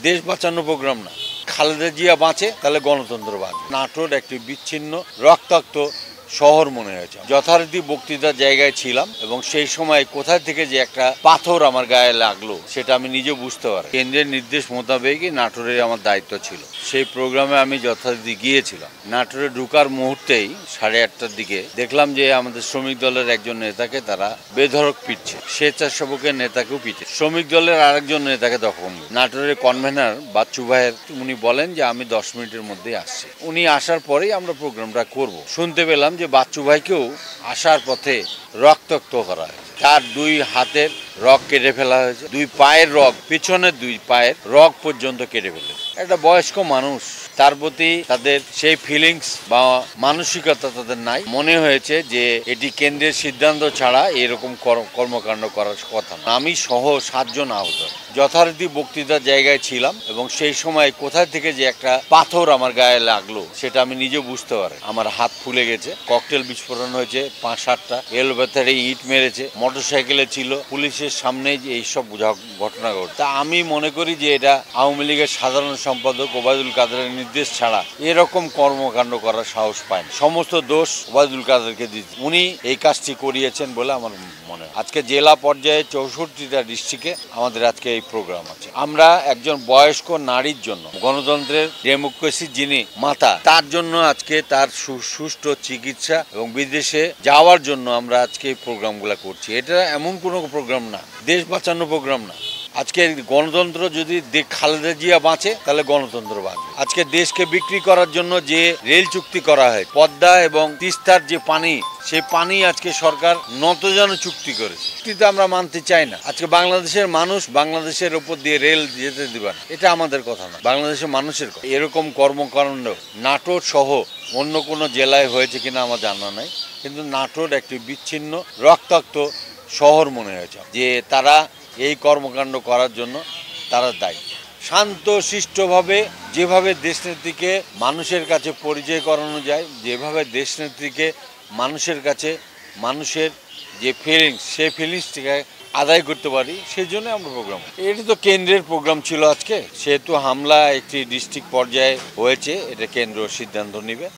দেশ বাঁচানো প্রোগ্রাম না। খালেদা জিয়া বাঁচে তাহলে গণতন্ত্র বাঁচে। নাটোর একটি বিচ্ছিন্ন রক্তাক্ত শহর মনে হয়েছে। যথারীতি বক্তৃতার জায়গায় ছিলাম এবং সেই সময় কোথা থেকে যে একটা পাথর আমার গায়ে লাগলো সেটা আমি নিজে বুঝতে পারি। কেন্দ্রের নির্দেশ মোতাবেকই নাটোরে আমার দায়িত্ব ছিল। সেই প্রোগ্রামে আমি যথারীতি গিয়েছিলাম। নাটোরে ঢুকার মুহূর্তেই 8:30টার দিকে দেখলাম যে আমাদের শ্রমিক দলের একজন নেতাকে তারা বেধড়ক পিটছে, স্বেচ্ছাসেবকের নেতাকেও পিটে, শ্রমিক দলের আরেকজন নেতাকে দখল। নাটোরের কনভেনার বাচ্চু ভাইয়ের উনি বলেন যে আমি 10 মিনিটের মধ্যেই আসছি। উনি আসার পরেই আমরা প্রোগ্রামটা করব। শুনতে পেলাম যে বাচ্চু ভাইকেও আসার পথে রক্তাক্ত করা হয়েছে। তার 2 হাতের রগ কেটে ফেলা হয়েছে, 2 পায়ের রগ, পিছনের 2 পায়ের রগ পর্যন্ত কেটে ফেলেছে। একটা বয়স্ক মানুষ, তার প্রতি তাদের সেই ফিলিংস বা মানসিকতা তাদের নাই। মনে হয়েছে যে এটি কেন্দ্রের সিদ্ধান্ত ছাড়া এরকম কর্মকাণ্ড করার কথা না। আমি সহ 7 জন আহত। যথারীতি বক্তৃতার জায়গায় ছিলাম এবং সেই সময় কোথা থেকে যে একটা পাথর আমার গায়ে লাগলো সেটা আমি নিজে বুঝতে পারি। আমার হাত ফুলে গেছে। ককটেল বিস্ফোরণ হয়েছে 5-7টা, এলোপাথারি ইট মেরেছে, মোটরসাইকেলে ছিল, পুলিশের সামনে যে এইসব ঘটনা ঘটে। তা আমি মনে করি যে এটা আওয়ামী লীগের সাধারণ সম্পাদক ওবায়দুল কাদেরের নির্দেশ ছাড়া এরকম কর্মকাণ্ড করার সাহস পায়নি। সমস্ত দোষ ওবায়দুল কাদেরকে দিতে, উনি এই কাজটি করিয়েছেন বলে আমার মনে হয়। আজকে জেলা পর্যায়ে 64টা ডিস্ট্রিক্টে আমাদের আজকে এই প্রোগ্রাম আছে। আমরা একজন বয়স্ক নারীর জন্য, গণতন্ত্রের ডেমোক্রেসির যিনি মাতা, তার জন্য আজকে তার সুষ্ঠু চিকিৎসা এবং বিদেশে যাওয়ার জন্য আমরা আজকে এই প্রোগ্রামগুলো করছি। এটা এমন কোনো প্রোগ্রাম না, দেশ বাঁচানো প্রোগ্রাম না। আজকে গণতন্ত্র যদি খালেদা জিয়া বাঁচে তাহলে গণতন্ত্র বাঁচবে। আজকে দেশকে বিক্রি করার জন্য যে রেল চুক্তি করা হয়, পদ্মা এবং তিস্তার যে পানি, সেই পানি আজকে সরকার নতজানু চুক্তি করেছে। কিন্তু আমরা মানতে চাই না। আজকে বাংলাদেশের মানুষ বাংলাদেশের উপর দিয়ে রেল যেতে দিবে না, এটা আমাদের কথা না, বাংলাদেশের মানুষের কথা। এরকম কর্মকাণ্ড নাটোর সহ অন্য কোনো জেলায় হয়েছে কিনা আমার জানা নাই, কিন্তু নাটোর একটি বিচ্ছিন্ন রক্তাক্ত শহর মনে হয়েছে। যে তারা এই কর্মকাণ্ড করার জন্য তারা দায়ী। শান্ত শিষ্টভাবে যেভাবে দেশনেত্রীকে মানুষের কাছে পরিচয় করানো যায়, যেভাবে দেশনেত্রীকে মানুষের কাছে মানুষের যে ফিলিংস, সেই ফিলিংসটিকে আদায় করতে পারি, সেই জন্য আমরা প্রোগ্রাম। এটি তো কেন্দ্রের প্রোগ্রাম ছিল আজকে, সেহেতু হামলা একটি ডিস্ট্রিক্ট পর্যায়ে হয়েছে, এটা কেন্দ্র সিদ্ধান্ত নেবে।